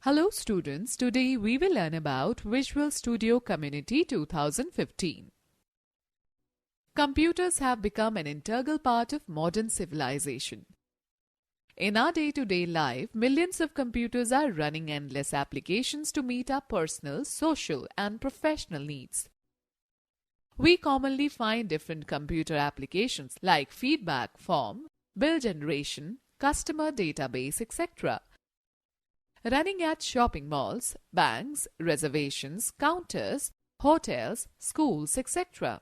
Hello students, today we will learn about Visual Studio Community 2015. Computers have become an integral part of modern civilization. In our day-to-day life, millions of computers are running endless applications to meet our personal, social and professional needs. We commonly find different computer applications like feedback form, bill generation, customer database, etc. running at shopping malls, banks, reservations, counters, hotels, schools, etc.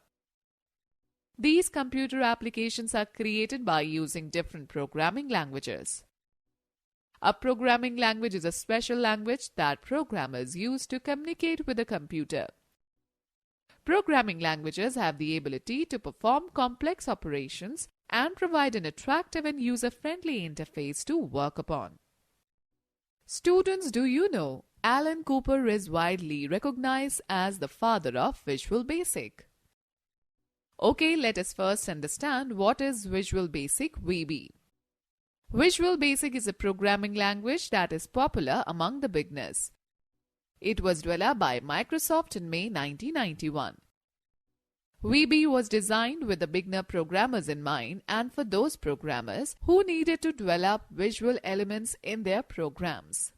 These computer applications are created by using different programming languages. A programming language is a special language that programmers use to communicate with a computer. Programming languages have the ability to perform complex operations and provide an attractive and user-friendly interface to work upon. Students, do you know Alan Cooper is widely recognized as the father of Visual Basic? Okay, let us first understand what is Visual Basic VB. Visual Basic is a programming language that is popular among the beginners. It was developed by Microsoft in May 1991. VB was designed with the beginner programmers in mind and for those programmers who needed to develop visual elements in their programs.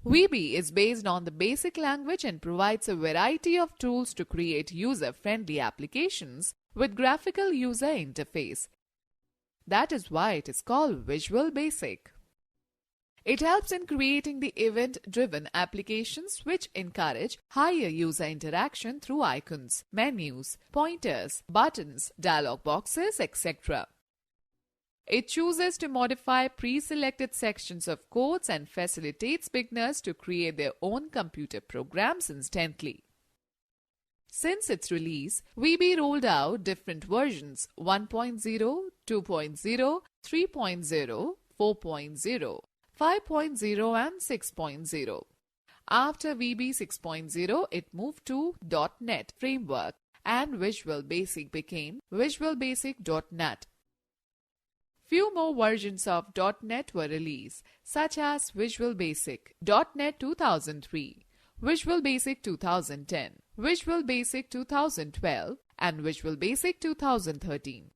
VB is based on the basic language and provides a variety of tools to create user-friendly applications with graphical user interface. That is why it is called Visual Basic. It helps in creating the event-driven applications which encourage higher user interaction through icons, menus, pointers, buttons, dialog boxes, etc. It chooses to modify pre-selected sections of codes and facilitates beginners to create their own computer programs instantly. Since its release, VB rolled out different versions 1.0, 2.0, 3.0, 4.0. 5.0 and 6.0. After VB 6.0, it moved to .NET framework and Visual Basic became Visual Basic.NET. Few more versions of .NET were released, such as Visual Basic, .NET 2003, Visual Basic 2010, Visual Basic 2012, and Visual Basic 2013.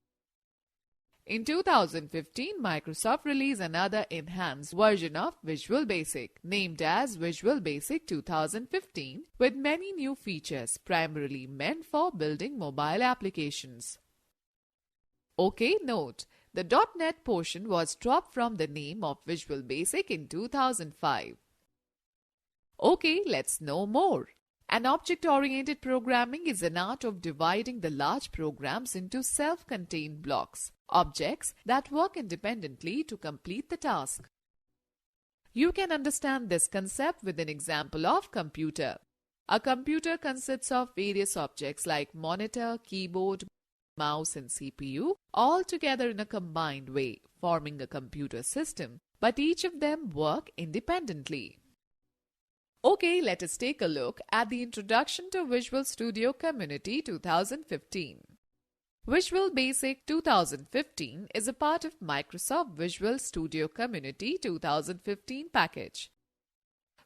In 2015, Microsoft released another enhanced version of Visual Basic, named as Visual Basic 2015, with many new features primarily meant for building mobile applications. Okay, note, the .NET portion was dropped from the name of Visual Basic in 2005. Okay, let's know more. An object-oriented programming is an art of dividing the large programs into self-contained blocks, objects that work independently to complete the task. You can understand this concept with an example of computer. A computer consists of various objects like monitor, keyboard, mouse and CPU, all together in a combined way, forming a computer system, but each of them work independently. Okay, let us take a look at the Introduction to Visual Studio Community 2015. Visual Basic 2015 is a part of Microsoft Visual Studio Community 2015 package.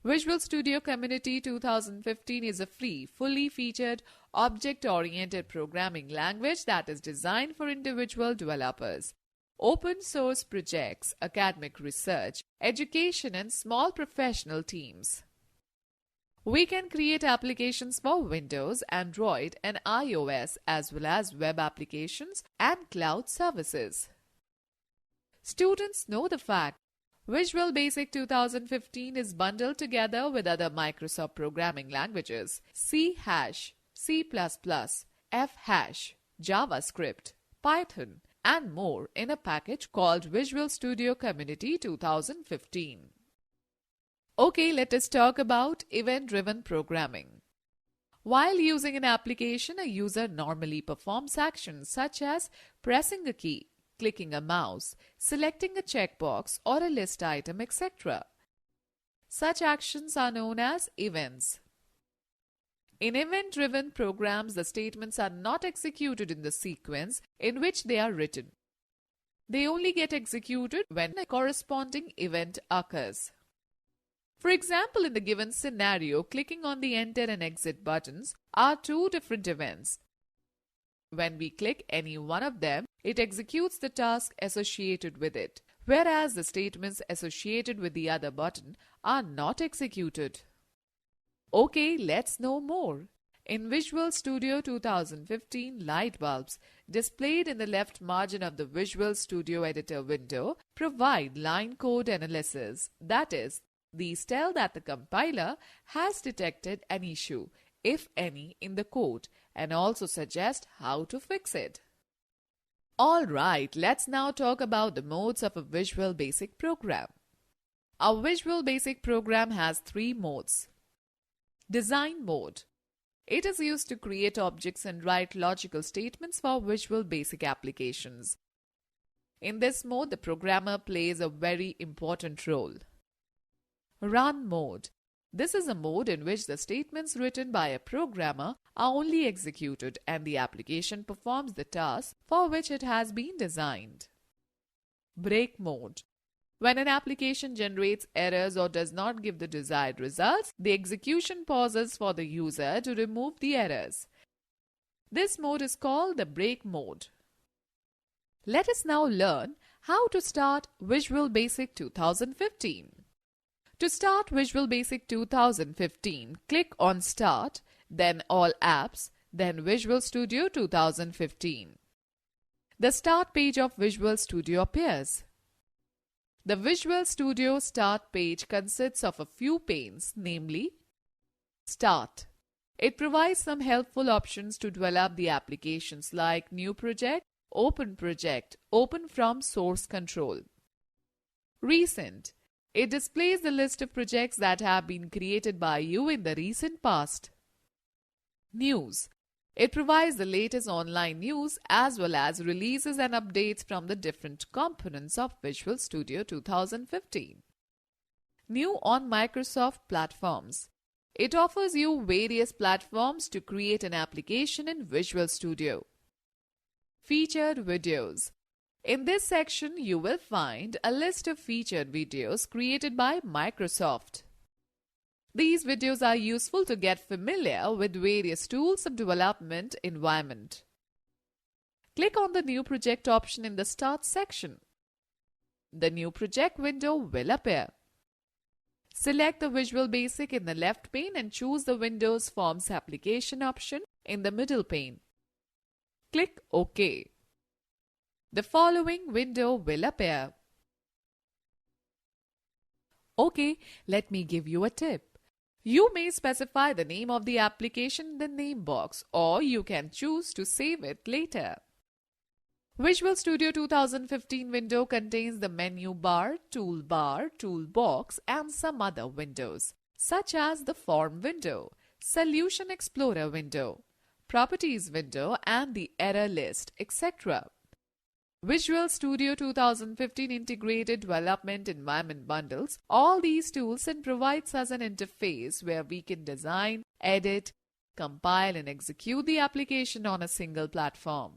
Visual Studio Community 2015 is a free, fully featured, object-oriented programming language that is designed for individual developers, open source projects, academic research, education and small professional teams. We can create applications for Windows, Android and iOS as well as web applications and cloud services. Students know the fact Visual Basic 2015 is bundled together with other Microsoft programming languages C#, C++, F#, JavaScript, Python and more in a package called Visual Studio Community 2015. Okay, let us talk about event-driven programming. While using an application, a user normally performs actions such as pressing a key, clicking a mouse, selecting a checkbox or a list item, etc. Such actions are known as events. In event-driven programs, the statements are not executed in the sequence in which they are written. They only get executed when a corresponding event occurs. For example, in the given scenario, clicking on the enter and exit buttons are two different events. When we click any one of them, it executes the task associated with it, whereas the statements associated with the other button are not executed. Okay, let's know more. In Visual Studio 2015, light bulbs displayed in the left margin of the Visual Studio Editor window provide line code analysis. That is, these tell that the compiler has detected an issue, if any, in the code and also suggest how to fix it. Alright, let's now talk about the modes of a Visual Basic program. A Visual Basic program has three modes. Design mode. It is used to create objects and write logical statements for Visual Basic applications. In this mode, the programmer plays a very important role. Run mode. This is a mode in which the statements written by a programmer are only executed and the application performs the task for which it has been designed. Break mode. When an application generates errors or does not give the desired results, the execution pauses for the user to remove the errors. This mode is called the break mode. Let us now learn how to start Visual Basic 2015. To start Visual Basic 2015, click on Start, then All Apps, then Visual Studio 2015. The Start page of Visual Studio appears. The Visual Studio Start page consists of a few panes, namely Start. It provides some helpful options to develop the applications like New Project, Open from Source Control. Recent. It displays the list of projects that have been created by you in the recent past. News. It provides the latest online news as well as releases and updates from the different components of Visual Studio 2015. New on Microsoft platforms. It offers you various platforms to create an application in Visual Studio. Featured videos. In this section, you will find a list of featured videos created by Microsoft. These videos are useful to get familiar with various tools of development environment. Click on the New Project option in the Start section. The New Project window will appear. Select the Visual Basic in the left pane and choose the Windows Forms application option in the middle pane. Click OK. The following window will appear. Okay, let me give you a tip. You may specify the name of the application in the name box, or you can choose to save it later. Visual Studio 2015 window contains the menu bar, toolbar, toolbox and some other windows, such as the Form window, Solution Explorer window, Properties window and the Error list, etc. Visual Studio 2015 integrated development environment bundles all these tools and provides us an interface where we can design, edit, compile and execute the application on a single platform.